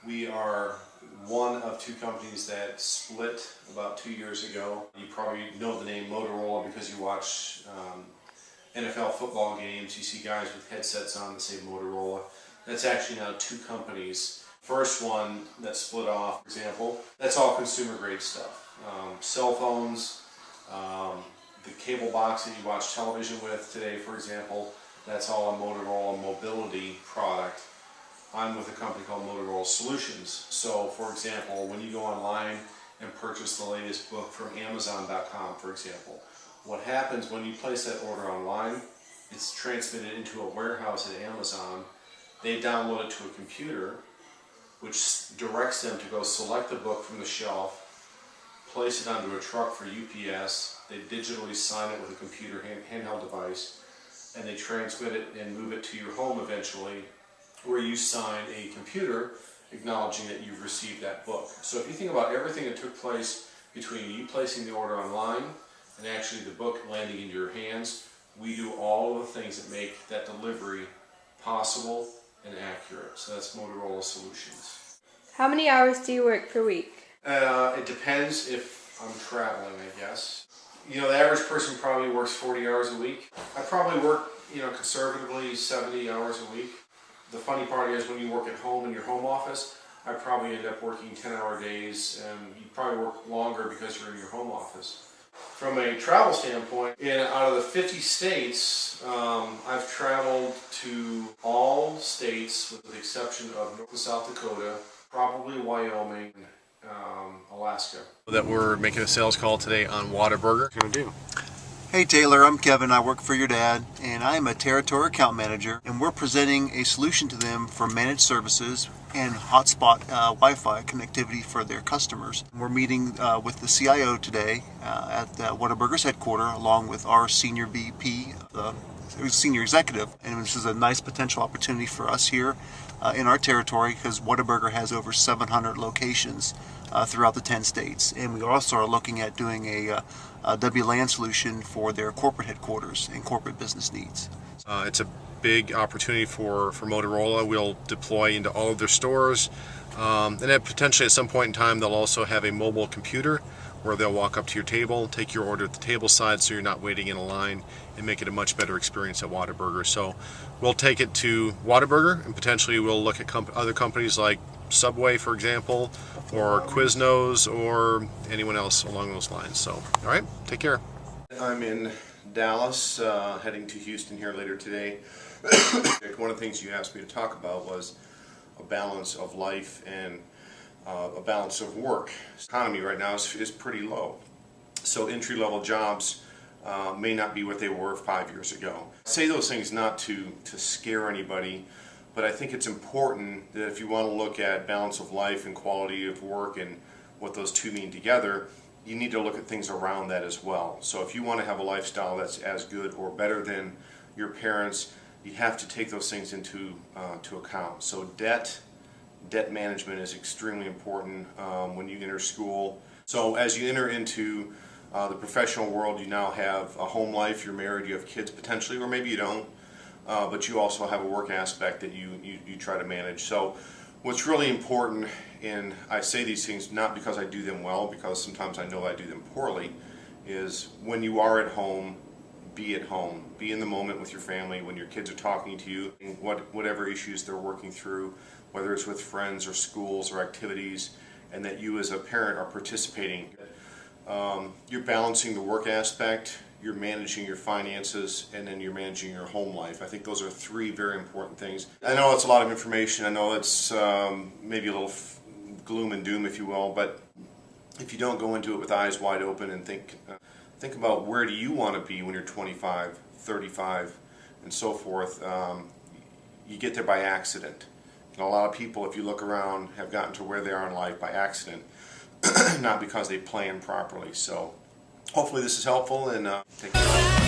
We are one of two companies that split about 2 years ago. You probably know the name Motorola because you watch NFL football games. You see guys with headsets on that say Motorola. That's actually now two companies. First one that split off, for example, that's all consumer grade stuff. Cell phones, the cable box that you watch television with today, for example, that's all a Motorola mobility product. I'm with a company called Motorola Solutions. So, for example, when you go online and purchase the latest book from Amazon.com, for example, what happens when you place that order online, it's transmitted into a warehouse at Amazon. They download it to a computer, which directs them to go select the book from the shelf, place it onto a truck for UPS. They digitally sign it with a computer handheld device, and they transmit it and move it to your home eventually, where you sign a computer acknowledging that you've received that book. So if you think about everything that took place between you placing the order online and actually the book landing in your hands, we do all of the things that make that delivery possible and accurate. So that's Motorola Solutions. How many hours do you work per week? It depends if I'm traveling, I guess. You know, the average person probably works 40 hours a week. I probably work, conservatively 70 hours a week. The funny part is when you work at home in your home office, I probably end up working 10-hour days, and you probably work longer because you're in your home office. From a travel standpoint, out of the 50 states, I've traveled to all states with the exception of North and South Dakota, probably Wyoming, Alaska. That we're making a sales call today on Whataburger. What are you going to do? Hey Taylor, I'm Kevin. I work for your dad, and I'm a territory account manager, and we're presenting a solution to them for managed services and hotspot Wi-Fi connectivity for their customers. We're meeting with the CIO today at Whataburger's headquarters, along with our senior VP, senior executive, and this is a nice potential opportunity for us here in our territory because Whataburger has over 700 locations throughout the 10 states, and we also are looking at doing a WLAN solution for their corporate headquarters and corporate business needs. It's a big opportunity for Motorola. We'll deploy into all of their stores, and then potentially at some point in time they'll also have a mobile computer where they'll walk up to your table, take your order at the table side so you're not waiting in a line, and make it a much better experience at Whataburger. So we'll take it to Whataburger, and potentially we'll look at other companies like Subway, for example, or Quiznos, or anyone else along those lines. So, all right, take care. I'm in Dallas, heading to Houston here later today. One of the things you asked me to talk about was a balance of life and a balance of work. The economy right now is pretty low, so entry-level jobs may not be what they were 5 years ago. I say those things not to scare anybody, but I think it's important that if you want to look at balance of life and quality of work and what those two mean together, you need to look at things around that as well. So if you want to have a lifestyle that's as good or better than your parents, you have to take those things into account. So debt management is extremely important when you enter school. So as you enter into the professional world, you now have a home life, you're married, you have kids potentially, or maybe you don't. But you also have a work aspect that you try to manage. So what's really important, and I say these things not because I do them well, because sometimes I know I do them poorly, is when you are at home, be at home. Be in the moment with your family when your kids are talking to you, and whatever issues they're working through, whether it's with friends or schools or activities, and that you as a parent are participating. You're balancing the work aspect, you're managing your finances, and then you're managing your home life. I think those are three very important things. I know it's a lot of information. I know it's maybe a little gloom and doom, if you will, but if you don't go into it with eyes wide open and think about where do you want to be when you're 25, 35, and so forth, you get there by accident. And a lot of people, if you look around, have gotten to where they are in life by accident, not because they planned properly. So hopefully this is helpful, and take care.